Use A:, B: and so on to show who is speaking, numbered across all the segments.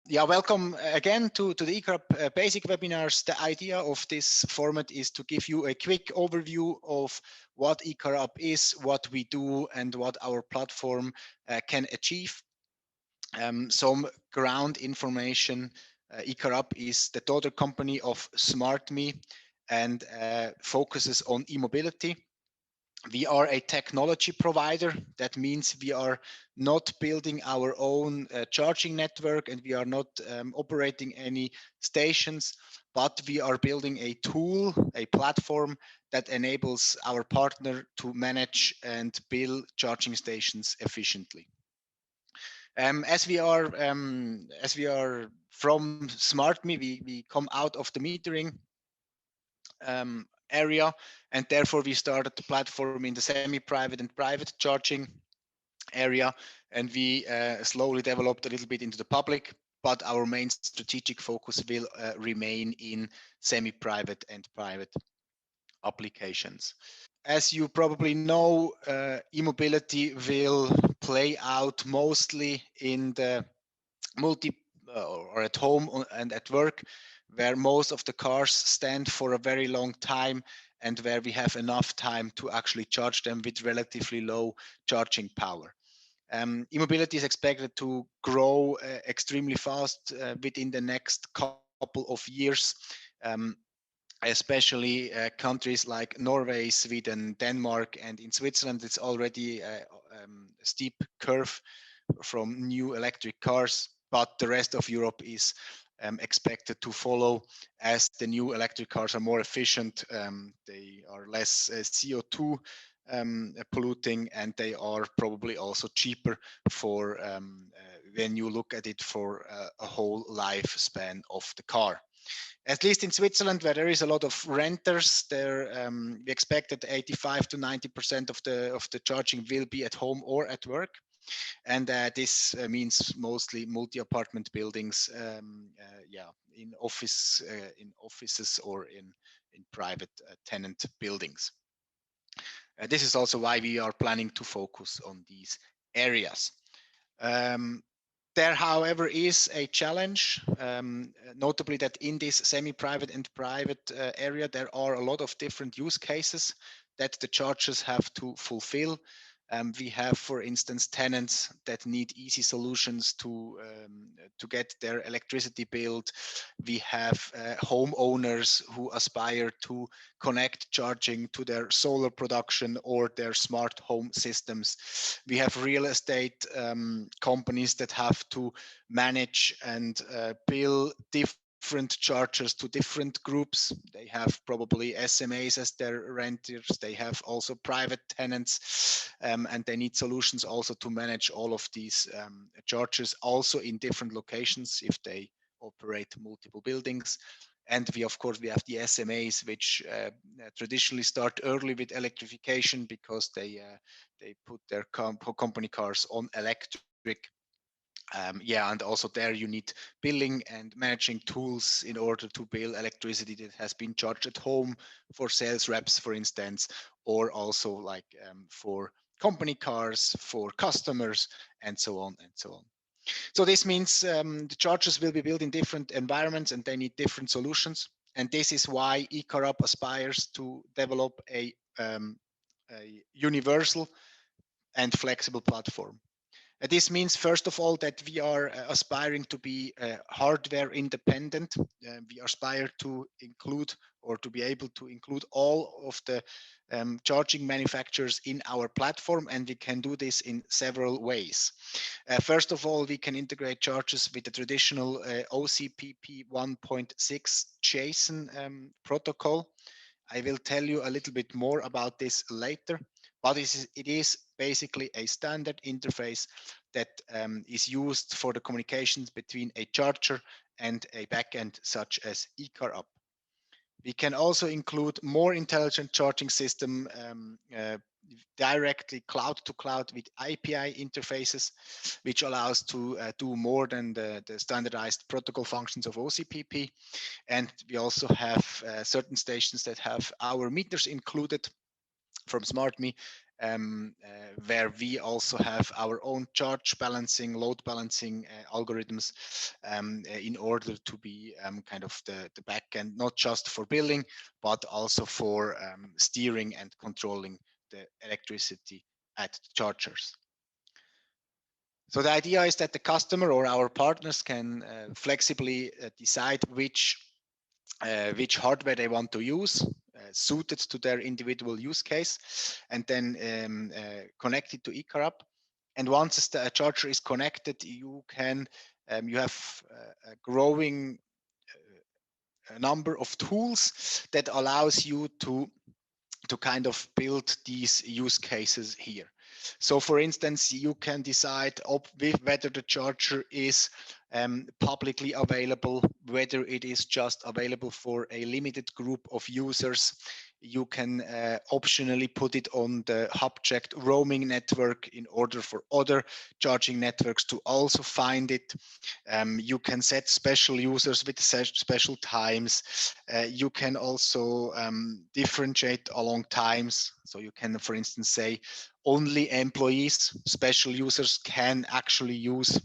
A: Yeah, welcome again to the eCarUp basic webinars. The idea of this format is to give you a quick overview of what eCarUp is, what we do, and what our platform can achieve. Some ground information. eCarUp is the daughter company of SmartMe and focuses on e-mobility. We are a technology provider. That means we are not building our own charging network, and we are not operating any stations, but we are building a tool, a platform that enables our partner to manage and build charging stations efficiently. As we are from SmartMe, we come out of the metering area, and therefore we started the platform in the semi-private and private charging area, and we slowly developed a little bit into the public, but our main strategic focus will remain in semi-private and private applications. As you probably know, e-mobility will play out mostly in the multi or at home and at work, where most of the cars stand for a very long time and where we have enough time to actually charge them with relatively low charging power. E-mobility is expected to grow extremely fast within the next couple of years, especially countries like Norway, Sweden, Denmark, and in Switzerland, it's already a steep curve from new electric cars, but the rest of Europe is expected to follow as the new electric cars are more efficient. They are less CO2 polluting, and they are probably also cheaper for when you look at it for a whole lifespan of the car. At least in Switzerland, where there is a lot of renters, there we expect that 85 to 90% of the charging will be at home or at work, and this means mostly multi-apartment buildings, yeah, in offices or in private tenant buildings. This is also why we are planning to focus on these areas. There, however, is a challenge, notably that in this semi-private and private area, there are a lot of different use cases that the chargers have to fulfill. We have, for instance, tenants that need easy solutions to get their electricity billed. We have homeowners who aspire to connect charging to their solar production or their smart home systems. We have real estate companies that have to manage and bill different chargers to different groups. They have probably SMAs as their renters. They have also private tenants, and they need solutions also to manage all of these chargers, also in different locations if they operate multiple buildings. And we, of course, we have the SMAs, which traditionally start early with electrification because they put their company cars on electric. Yeah, and also there you need billing and managing tools in order to bill electricity that has been charged at home for sales reps, for instance, or also like for company cars, for customers, and so on and so on. So this means the chargers will be built in different environments and they need different solutions. And this is why eCarUp aspires to develop a universal and flexible platform. This means, first of all, that we are aspiring to be hardware independent. We aspire to include or to be able to include all of the charging manufacturers in our platform, and we can do this in several ways. First of all, we can integrate chargers with the traditional Ocpp 1.6 JSON protocol. I will tell you a little bit more about this later, but it is basically a standard interface that is used for the communications between a charger and a backend such as eCarUp. We can also include more intelligent charging system directly cloud to cloud with API interfaces, which allows to do more than the standardized protocol functions of Ocpp. And we also have certain stations that have our meters included from SmartMe, where we also have our own charge balancing, load balancing algorithms in order to be kind of the back end, not just for billing, but also for steering and controlling the electricity at the chargers. So the idea is that the customer or our partners can flexibly decide which hardware they want to use, suited to their individual use case, and then connect it to eCarUp. And once the charger is connected, you have a growing number of tools that allows you to kind of build these use cases here. So for instance, you can decide whether the charger is publicly available, whether it is just available for a limited group of users. You can optionally put it on the hub-checked roaming network in order for other charging networks to also find it. You can set special users with special times. You can also differentiate along times. So you can, for instance, say only employees, special users can actually use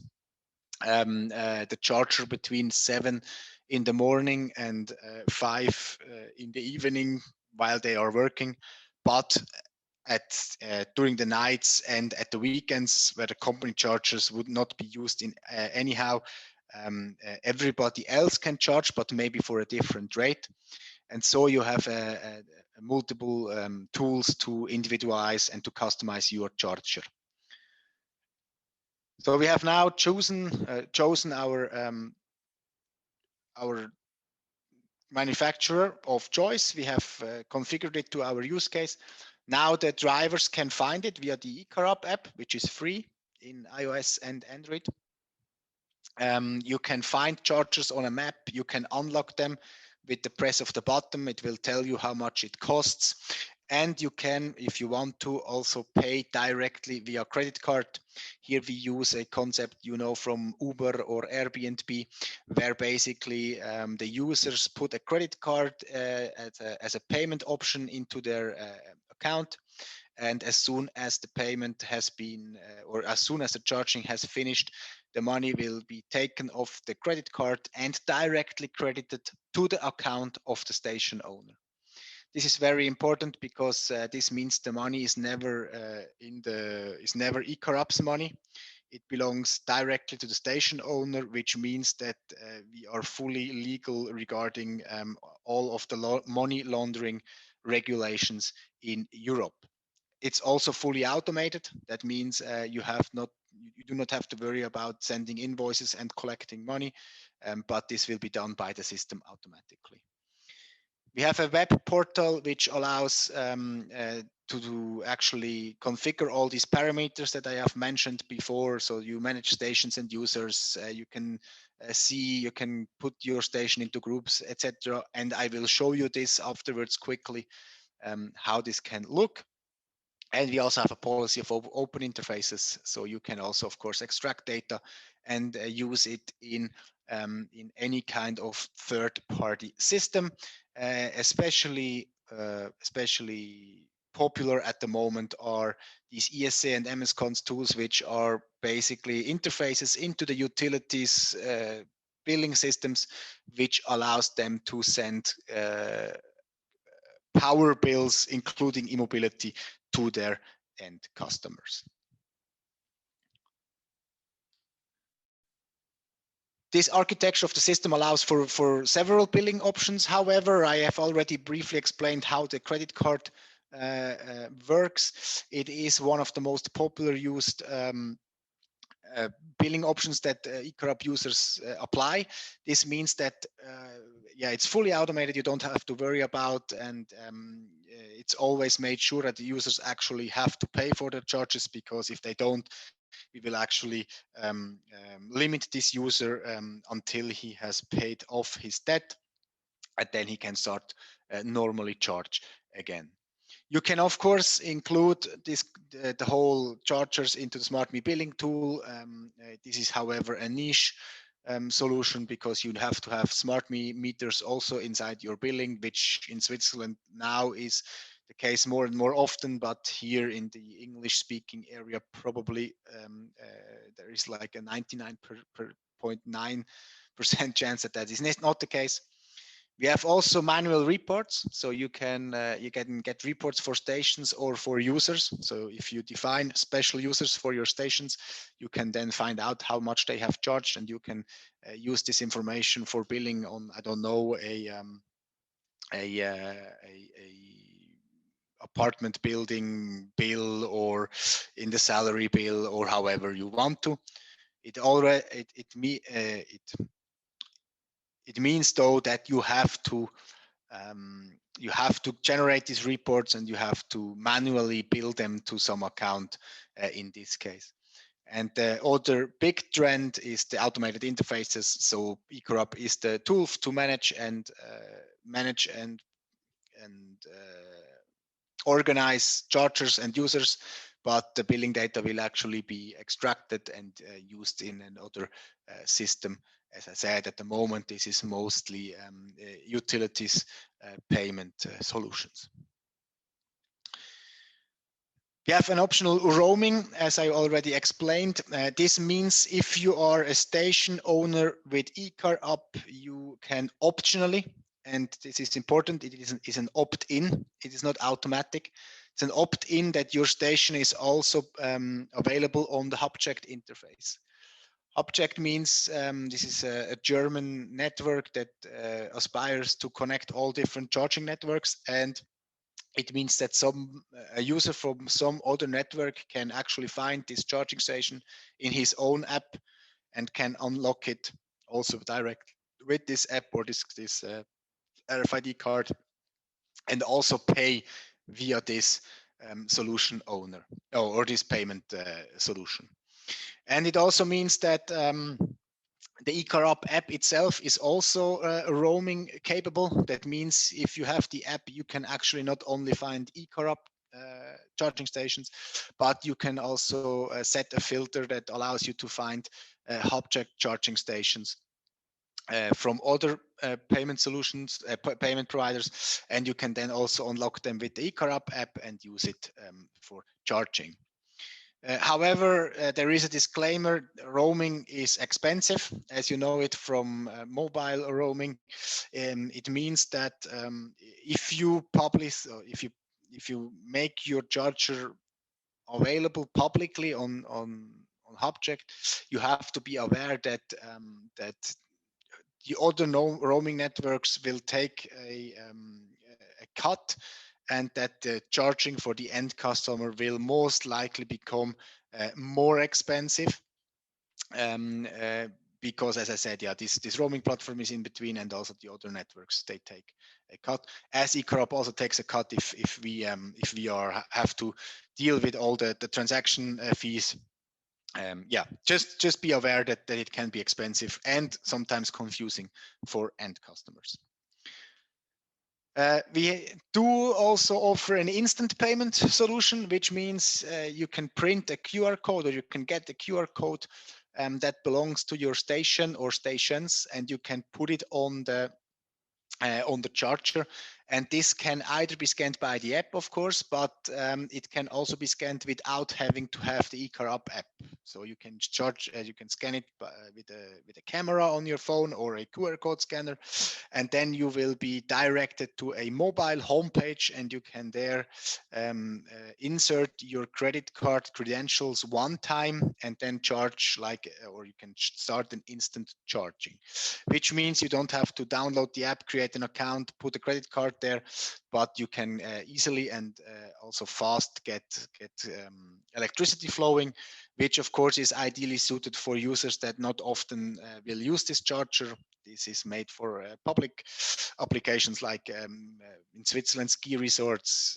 A: the charger between 7 in the morning and 5 in the evening while they are working. But during the nights and at the weekends where the company chargers would not be used in anyhow, everybody else can charge, but maybe for a different rate. And so you have multiple tools to individualize and to customize your charger. So we have now chosen our manufacturer of choice. We have configured it to our use case. Now the drivers can find it via the eCarUp app, which is free in iOS and Android. You can find chargers on a map. You can unlock them with the press of the button. It will tell you how much it costs. And you can, if you want to, also pay directly via credit card. Here we use a concept, from Uber or Airbnb, where basically the users put a credit card as a payment option into their account. And as soon as the payment has been, or as soon as the charging has finished, the money will be taken off the credit card and directly credited to the account of the station owner. This is very important because this means the money is never eCarUp's money. It belongs directly to the station owner, which means that we are fully legal regarding all of the money laundering regulations in Europe. It's also fully automated. That means you do not have to worry about sending invoices and collecting money, but this will be done by the system automatically. We have a web portal which allows to actually configure all these parameters that I have mentioned before. So you manage stations and users. You can you can put your station into groups, etc. And I will show you this afterwards quickly, how this can look. And we also have a policy of open interfaces. So you can also, of course, extract data and use it in any kind of third-party system, especially popular at the moment are these ESA and MS-Cons tools, which are basically interfaces into the utilities billing systems, which allows them to send power bills, including e-mobility, to their end customers. This architecture of the system allows for several billing options. However, I have already briefly explained how the credit card works. It is one of the most popular used billing options that eCarUp users apply. This means that it's fully automated. You don't have to worry about, and it's always made sure that the users actually have to pay for the charges, because if they don't, we will actually limit this user until he has paid off his debt, and then he can start normally charge again. You can, of course, include the whole chargers into the SmartMe billing tool. This is, however, a niche solution, because you have to have SmartMe meters also inside your billing, which in Switzerland now is the case more and more often, but here in the English-speaking area, probably there is like a 99.9% chance that that is not the case. We have also manual reports, so you can get reports for stations or for users. So if you define special users for your stations, you can then find out how much they have charged, and you can use this information for billing on, I don't know, a apartment building bill, or in the salary bill, or however you want to. It means though that you have to generate these reports, and you have to manually bill them to some account in this case. And the other big trend is the automated interfaces. So eCarUp is the tool to manage and organize chargers and users, but the billing data will actually be extracted and used in another system. As I said, at the moment, this is mostly utilities payment solutions. We have an optional roaming, as I already explained. This means if you are a station owner with eCarUp, you can optionally, and this is important, it is an opt-in, it is not automatic. It's an opt-in that your station is also available on the Ocpp interface. Ocpp means this is a German network that aspires to connect all different charging networks, and it means that a user from some other network can actually find this charging station in his own app and can unlock it also direct with this app or this RFID card, and also pay via this solution owner or this payment solution. And it also means that the eCarUp app itself is also roaming capable. That means if you have the app, you can actually not only find eCarUp charging stations, but you can also set a filter that allows you to find Ocpp charging stations from other payment solutions, payment providers, and you can then also unlock them with the eCarUp app and use it for charging. However, there is a disclaimer: roaming is expensive, as you know it from mobile roaming. It means that if you publish, or if you make your charger available publicly on Ocpp, you have to be aware that the other roaming networks will take a cut, and that the charging for the end customer will most likely become more expensive, because, as I said, yeah, this roaming platform is in between, and also the other networks, they take a cut. As eCarUp also takes a cut if we have to deal with all the transaction fees. Yeah, just be aware that it can be expensive and sometimes confusing for end customers. We do also offer an instant payment solution, which means you can print a QR code, or you can get a QR code that belongs to your station or stations, and you can put it on the charger. And this can either be scanned by the app, of course, but it can also be scanned without having to have the eCarUp app. So you can you can scan it with a camera on your phone or a QR code scanner, and then you will be directed to a mobile homepage, and you can there insert your credit card credentials one time, and then charge or you can start an instant charging, which means you don't have to download the app, create an account, put a credit card there, but you can easily and also fast get electricity flowing, which of course is ideally suited for users that not often will use this charger. This is made for public applications, like in Switzerland ski resorts.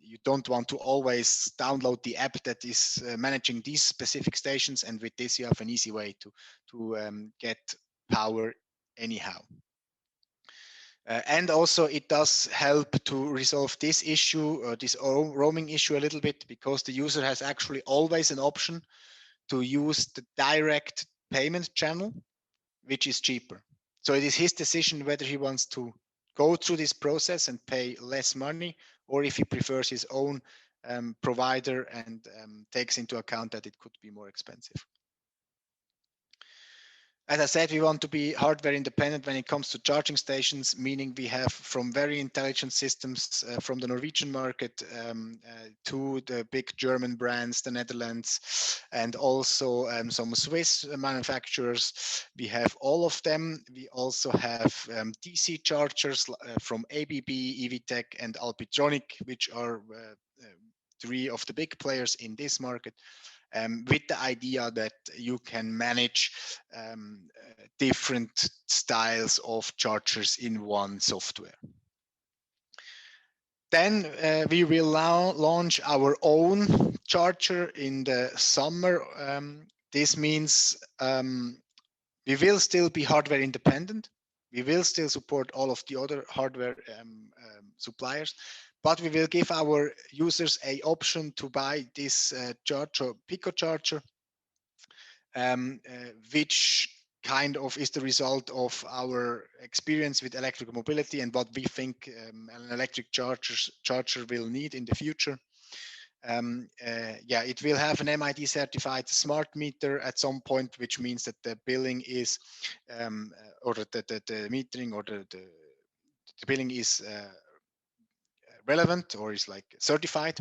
A: You don't want to always download the app that is managing these specific stations, and with this you have an easy way to get power anyhow. And also it does help to resolve this issue, this roaming issue a little bit, because the user has actually always an option to use the direct payment channel, which is cheaper. So it is his decision whether he wants to go through this process and pay less money, or if he prefers his own provider and takes into account that it could be more expensive. As I said, we want to be hardware independent when it comes to charging stations, meaning we have from very intelligent systems from the Norwegian market to the big German brands, the Netherlands, and also some Swiss manufacturers. We have all of them. We also have DC chargers from ABB, EVTech, and Alpitronic, which are three of the big players in this market. With the idea that you can manage different styles of chargers in one software. Then we will now launch our own charger in the summer. This means we will still be hardware independent. We will still support all of the other hardware suppliers, but we will give our users an option to buy this charger, Pico charger, which kind of is the result of our experience with electrical mobility and what we think an electric charger will need in the future. Yeah, it will have an MID certified smart meter at some point, which means that the billing is, or the metering or the billing is relevant or is like certified.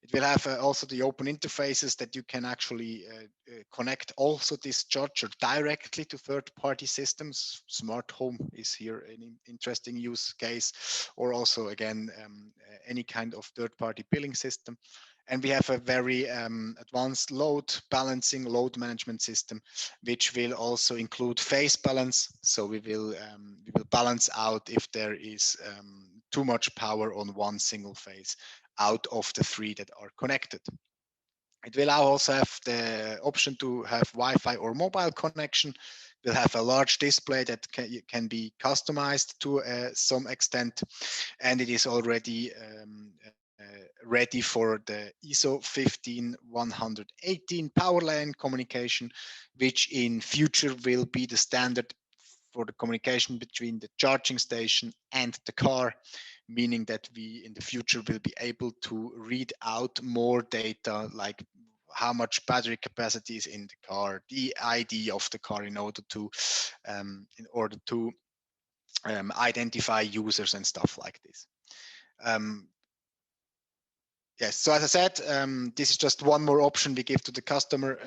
A: It will have also the open interfaces that you can actually connect also this charger directly to third-party systems. Smart home is here an interesting use case, or also again any kind of third-party billing system. And we have a very advanced load balancing, load management system, which will also include phase balance. So we will balance out if there is too much power on one single phase out of the three that are connected. It will also have the option to have Wi-Fi or mobile connection. We'll have a large display that can be customized to some extent, and it is already ready for the ISO 15118 power line communication, which in future will be the standard for the communication between the charging station and the car, meaning that we in the future will be able to read out more data like how much battery capacity is in the car, the ID of the car in order to identify users and stuff like this. Yes, so as I said, this is just one more option we give to the customer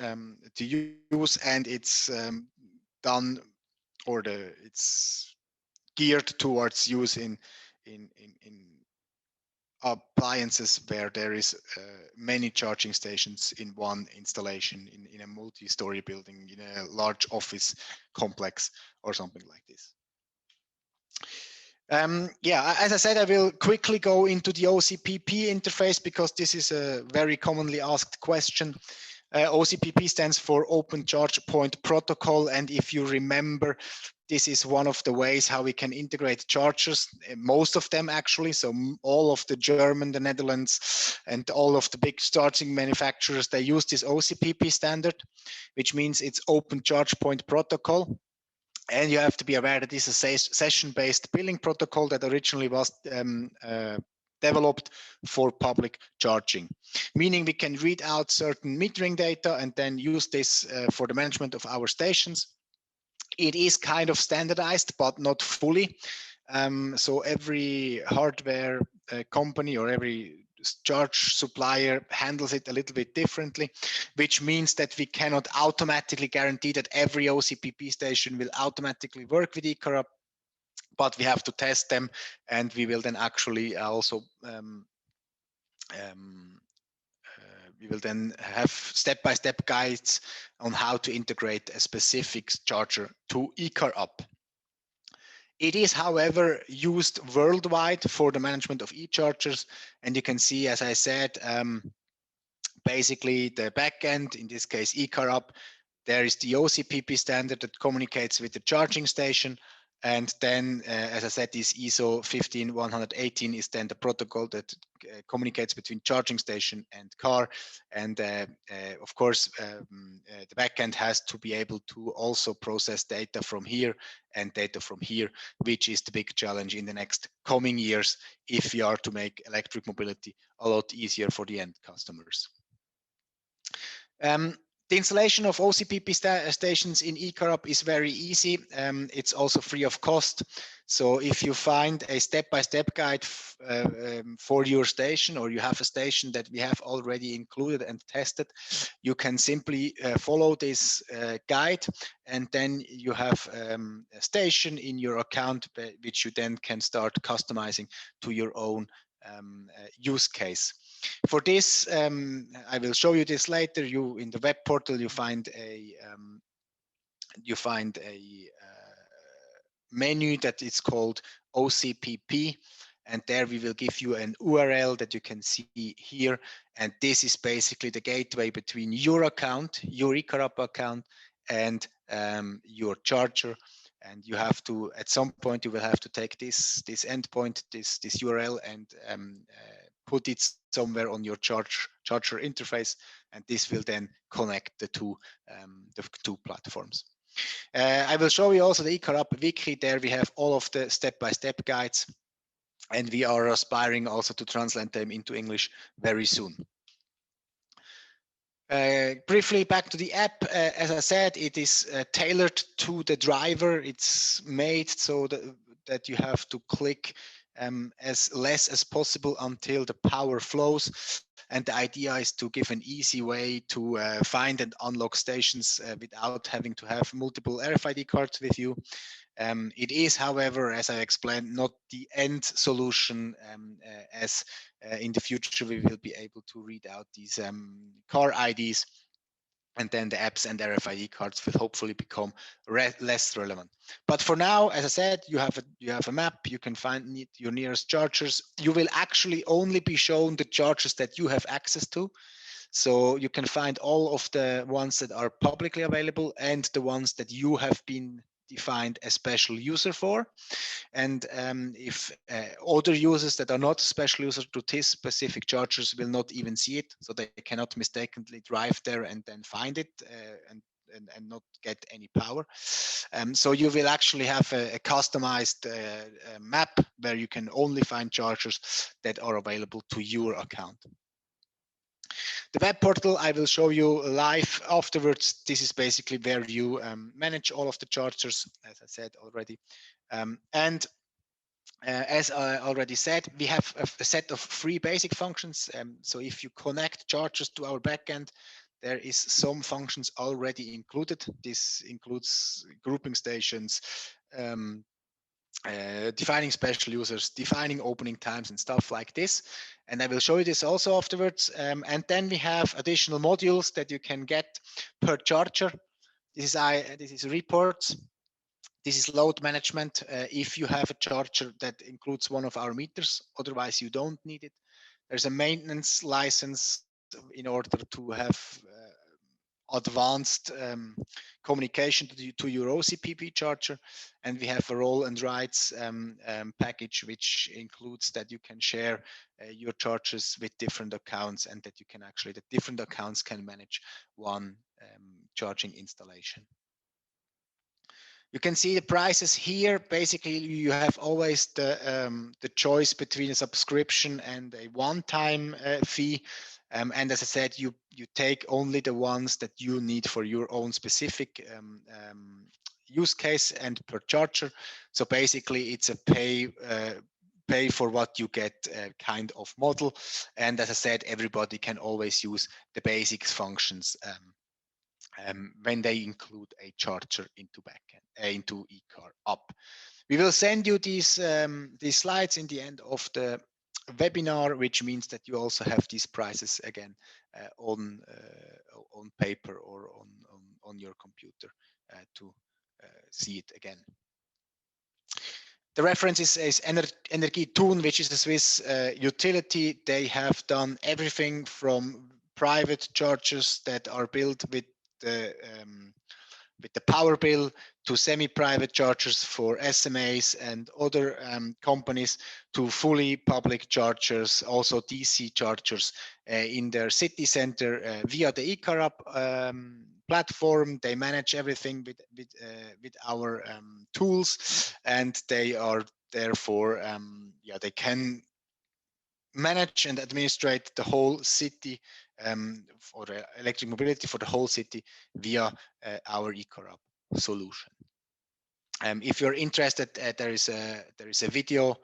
A: to use, and it's done, or it's geared towards use in appliances where there is many charging stations in one installation in a multi-story building, in a large office complex or something like this. Yeah, as I said, I will quickly go into the Ocpp interface because this is a very commonly asked question. Ocpp stands for Open Charge Point Protocol, and if you remember, this is one of the ways how we can integrate chargers, most of them actually. So all of the German, the Netherlands, and all of the big charging manufacturers, they use this Ocpp standard, which means it's Open Charge Point Protocol. And you have to be aware that this is a session-based billing protocol that originally was developed for public charging, meaning we can read out certain metering data and then use this for the management of our stations. It is kind of standardized, but not fully. So every hardware company or every charge supplier handles it a little bit differently, which means that we cannot automatically guarantee that every Ocpp station will automatically work with eCarUp, but we have to test them, and we will then actually also we will then have step-by-step guides on how to integrate a specific charger to eCarUp. It is, however, used worldwide for the management of e-chargers, and you can see, as I said, basically the backend, in this case eCarUp, there is the Ocpp standard that communicates with the charging station, And then, as I said, this ISO 15118 is then the protocol that communicates between charging station and car. And of course, the backend has to be able to also process data from here and data from here, which is the big challenge in the next coming years if we are to make electric mobility a lot easier for the end customers. The installation of OCPP stations in eCarUp is very easy. It's also free of cost. So if you find a step-by-step guide for your station, or you have a station that we have already included and tested, you can simply follow this guide, and then you have a station in your account which you then can start customizing to your own use case. For this, I will show you this later. You in the web portal, you find a menu that is called OCPP, and there we will give you an URL that you can see here. And this is basically the gateway between your account, your eCarUp account, and your charger. And you have to, at some point, you will have to take this endpoint, this URL, and put it somewhere on your charger interface, and this will then connect the two platforms. I will show you also the eCarUp wiki. There we have all of the step-by-step guides, and we are aspiring also to translate them into English very soon. Briefly back to the app, as I said, it is tailored to the driver. It's made so that you have to click as less as possible until the power flows. And the idea is to give an easy way to find and unlock stations without having to have multiple RFID cards with you. It is, however, as I explained, not the end solution, as in the future we will be able to read out these car IDs, and then the apps and RFID cards will hopefully become less relevant. But for now, as I said, you have a map. You can find your nearest chargers. You will actually only be shown the chargers that you have access to. So you can find all of the ones that are publicly available and the ones that you have been defined a special user for. And if other users that are not special users to this specific chargers will not even see it, so they cannot mistakenly drive there and then find it and not get any power. So you will actually have a customized map where you can only find chargers that are available to your account. The web portal I will show you live afterwards. This is basically where you manage all of the chargers, as I said already. And as I already said, we have a set of free basic functions. So if you connect chargers to our backend, there is some functions already included. This includes grouping stations, defining special users, defining opening times and stuff like this. And I will show you this also afterwards. And then we have additional modules that you can get per charger. This is reports. This is load management. If you have a charger that includes one of our meters, otherwise you don't need it. There's a maintenance license in order to have advanced communication to your OCPP charger, and we have a role and rights package, which includes that you can share your chargers with different accounts, and that you can actually, the different accounts can manage one charging installation. You can see the prices here. Basically, you have always the choice between a subscription and a one-time fee. And as I said, you take only the ones that you need for your own specific use case and per charger. So basically, it's a pay for what you get kind of model. And as I said, everybody can always use the basics functions when they include a charger into backend, into eCarUp. We will send you these slides in the end of the webinar, which means that you also have these prices again on paper or on your computer to see it again. The reference is Energietun, which is a Swiss utility. They have done everything from private chargers that are built with the power bill to semi-private chargers for SMAs and other companies, to fully public chargers, also DC chargers in their city center via the eCarUp platform. They manage everything with our tools, and they are therefore they can manage and administrate the whole city for the electric mobility for the whole city via our eCarUp solution. If you're interested, there is a video.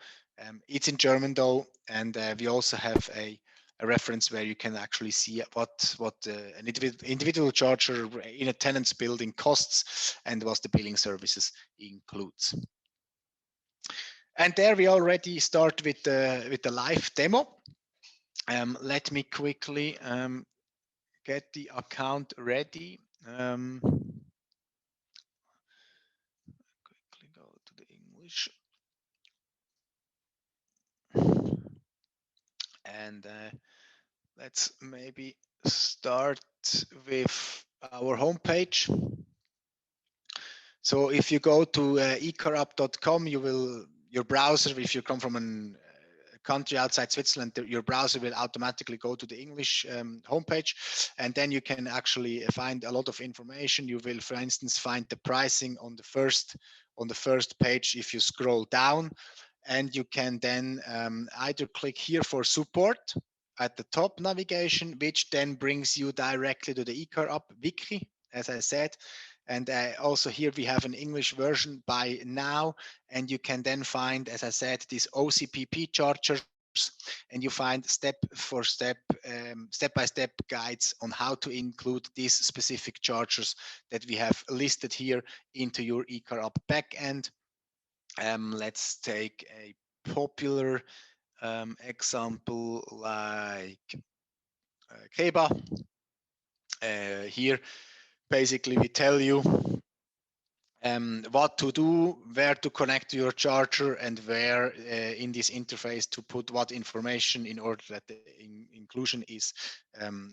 A: It's in German though, and we also have a reference where you can actually see what an individual charger in a tenant's building costs and what the billing services includes. And there we already start with the live demo. Let me quickly get the account ready. Quickly go to the English. And let's maybe start with our homepage. So if you go to eCarUp.com, your browser, if you come from a country outside Switzerland, your browser will automatically go to the English homepage, and then you can actually find a lot of information. You will, for instance, find the pricing on the first page if you scroll down, and you can then either click here for support at the top navigation, which then brings you directly to the eCarUp wiki, as I said. And also here we have an English version by now, and you can then find, as I said, these OCPP chargers, and you find step-by-step guides on how to include these specific chargers that we have listed here into your eCarUp backend. Let's take a popular example like Keba. Here, basically, we tell you what to do, where to connect to your charger, and where in this interface to put what information in order that the inclusion is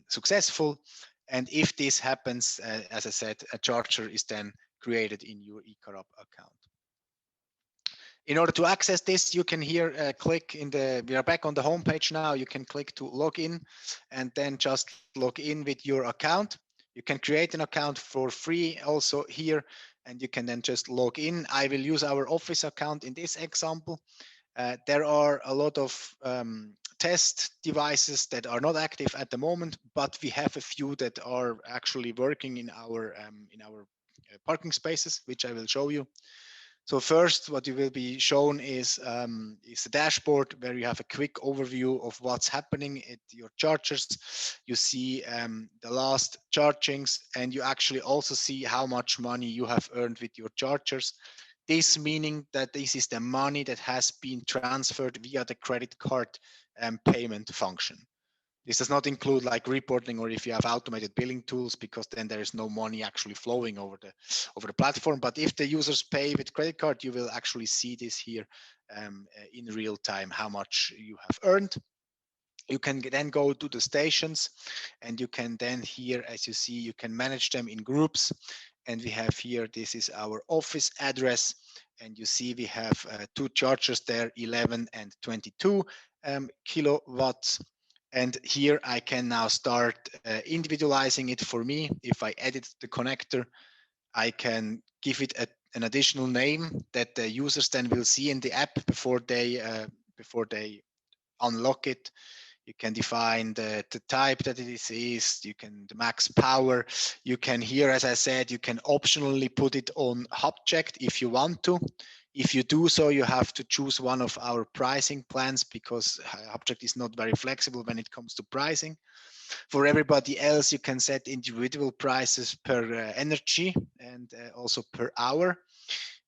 A: successful. And if this happens, as I said, a charger is then created in your eCarUp account. In order to access this, you can here click we are back on the homepage now. You can click to log in, and then just log in with your account. You can create an account for free also here, and you can then just log in. I will use our Office account in this example. There are a lot of test devices that are not active at the moment, but we have a few that are actually working in our parking spaces, which I will show you. So first, what you will be shown is the dashboard, where you have a quick overview of what's happening at your chargers. You see the last chargings, and you actually also see how much money you have earned with your chargers. This meaning that this is the money that has been transferred via the credit card payment function. This does not include like reporting or if you have automated billing tools, because then there is no money actually flowing over the platform. But if the users pay with credit card, you will actually see this here in real time, how much you have earned. You can then go to the stations, and you can then here, as you see, you can manage them in groups. And we have here, this is our office address. And you see we have two chargers there, 11 and 22 kilowatts. And here I can now start individualizing it for me. If I edit the connector, I can give it an additional name that the users then will see in the app before they unlock it. You can define the type that it is, you can the max power. You can here, as I said, you can optionally put it on hub checked if you want to. If you do so, you have to choose one of our pricing plans, because Hubcheck is not very flexible when it comes to pricing. For everybody else, you can set individual prices per energy and also per hour.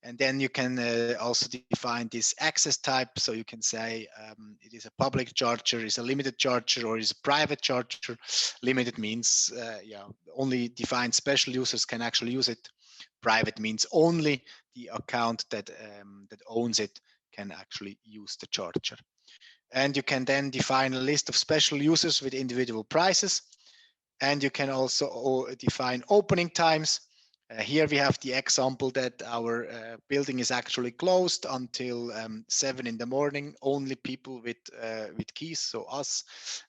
A: And then you can also define this access type. So you can say it is a public charger, is a limited charger, or is a private charger. Limited means only defined special users can actually use it. Private means only the account that owns it can actually use the charger. And you can then define a list of special users with individual prices. And you can also define opening times. Here we have the example that our building is actually closed until 7 in the morning. Only people with keys, so us,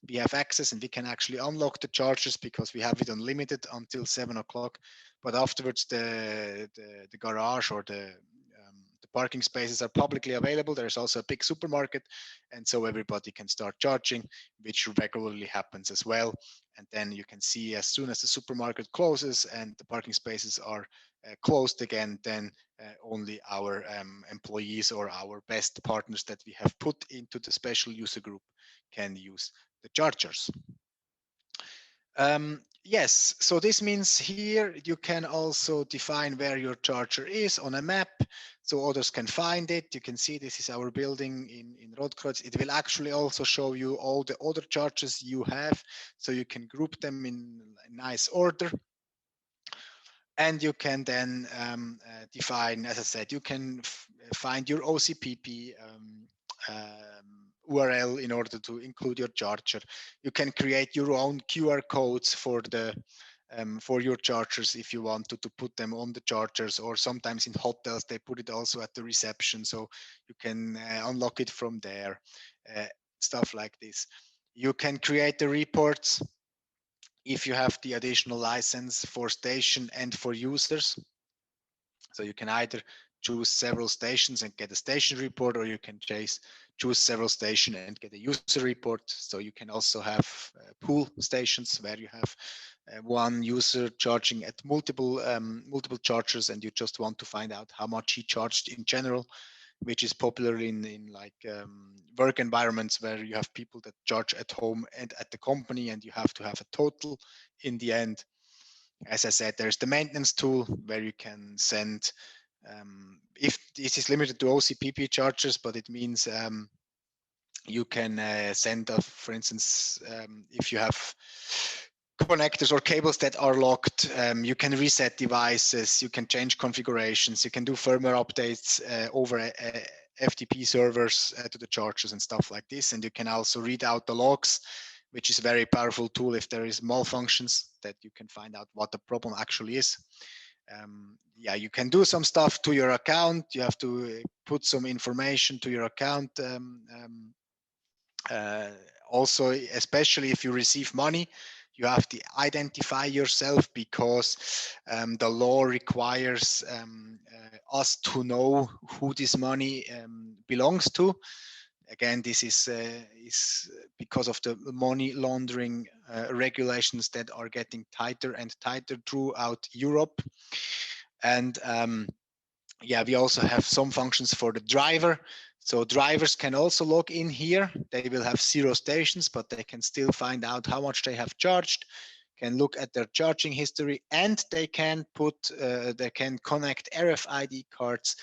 A: we have access and we can actually unlock the chargers because we have it unlimited until 7 o'clock. But afterwards, the garage or the parking spaces are publicly available. There's also a big supermarket, and so everybody can start charging, which regularly happens as well. And then you can see as soon as the supermarket closes and the parking spaces are closed again, then only our employees or our best partners that we have put into the special user group can use the chargers. Yes, so this means here you can also define where your charger is on a map so others can find it. You can see this is our building in Rotkreuz. It will actually also show you all the other chargers you have, so you can group them in nice order. And you can then define, as I said, you can find your OCPP URL in order to include your charger. You can create your own QR codes for your chargers if you want to put them on the chargers, or sometimes in hotels they put it also at the reception, so you can unlock it from there, stuff like this. You can create the reports if you have the additional license for station and for users. So you can either choose several stations and get a station report, or you can choose several stations and get a user report. So you can also have pool stations where you have one user charging at multiple chargers, and you just want to find out how much he charged in general, which is popular in like work environments where you have people that charge at home and at the company, and you have to have a total in the end. As I said, there's the maintenance tool where you can send, if this is limited to OCPP chargers, but it means you can send, for instance, if you have connectors or cables that are locked, you can reset devices, you can change configurations, you can do firmware updates over FTP servers to the chargers and stuff like this. And you can also read out the logs, which is a very powerful tool if there is malfunctions, that you can find out what the problem actually is. Yeah, you can do some stuff to your account. You have to put some information to your account. Also, especially if you receive money, you have to identify yourself, because the law requires us to know who this money belongs to. Again, this is because of the money laundering regulations that are getting tighter and tighter throughout Europe. And yeah, we also have some functions for the driver. So drivers can also log in here. They will have 0 stations, but they can still find out how much they have charged, can look at their charging history, and they can connect RFID cards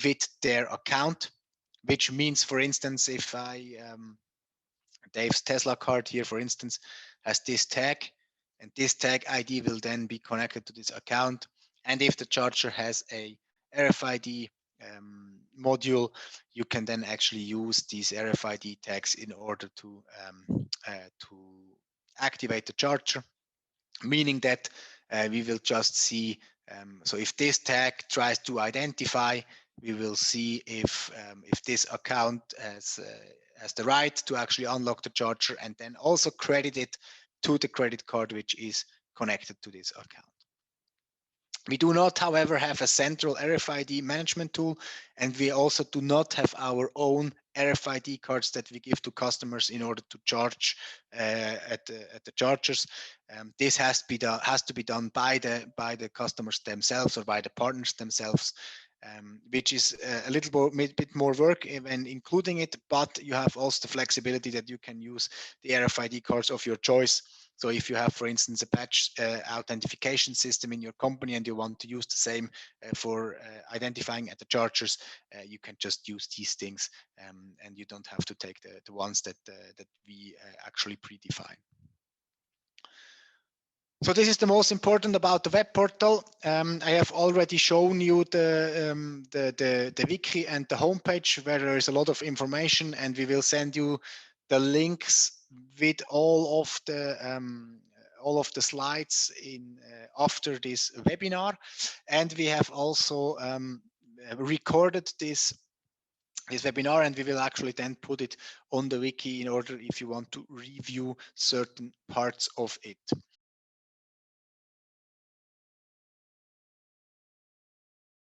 A: with their account, which means, for instance, if Dave's Tesla card here, for instance, has this tag, and this tag ID will then be connected to this account. And if the charger has a RFID module, you can then actually use these RFID tags in order to activate the charger, meaning that we will just see, so if this tag tries to identify, we will see if this account has the right to actually unlock the charger, and then also credit it to the credit card which is connected to this account. We do not, however, have a central RFID management tool, and we also do not have our own RFID cards that we give to customers in order to charge at the chargers. This has to be done by the customers themselves or by the partners themselves, which is a bit more work when including it, but you have also the flexibility that you can use the RFID cards of your choice. So if you have, for instance, a batch authentication system in your company and you want to use the same for identifying at the chargers, you can just use these things, and you don't have to take the ones that we actually predefine. So this is the most important about the web portal. I have already shown you the wiki and the homepage where there is a lot of information, and we will send you the links with all of all of the slides in after this webinar, and we have also recorded this webinar, and we will actually then put it on the wiki in order if you want to review certain parts of it.